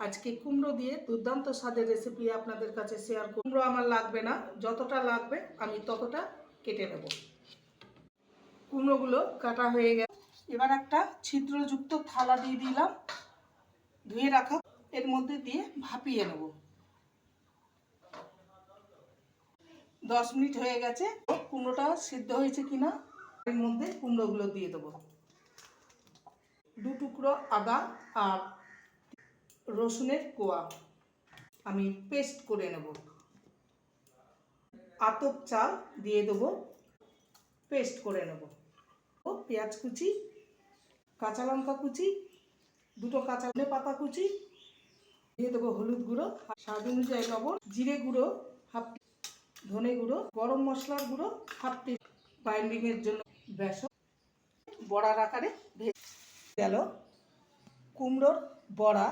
আজকে কুমড়ো দিয়ে দুর্দান্ত স্বাদের রেসিপি আপনাদের কাছে শেয়ার করব। কুমড়ো আমার লাগবে না, যতটা লাগবে আমি ততটা কেটে নেব। কুমড়োগুলো কাটা হয়ে গেছে। এবার একটা ছিদ্রযুক্ত থালা দিয়ে দিলাম, ধুয়ে রাখা, এর মধ্যে দিয়ে ভাপিয়ে নেব। 10 মিনিট হয়ে গেছে। কুমড়োটা সিদ্ধ হয়েছে কিনা এর মধ্যে কুমড়োগুলো দিয়ে দেবো। 2 টুকরো আদা আর রসুনের কোয়া আমি পেস্ট করে নেব। আতপ চাল দিয়ে দেবো, পেস্ট করে নেব। পেঁয়াজ কুচি, কাঁচা লঙ্কা কুচি, 2টো কাঁচা পাতা কুচি দিয়ে দেবো। হলুদ গুঁড়ো, স্বাদ অনুযায়ী লবণ, জিরে গুঁড়ো হাফ, ধনে গুঁড়ো, গরম মশলার গুঁড়ো হাফ টি, বাইন্ডিংয়ের জন্য বেসন বড়ার আকারে ভেজে গেল। কুমড়োর বড়া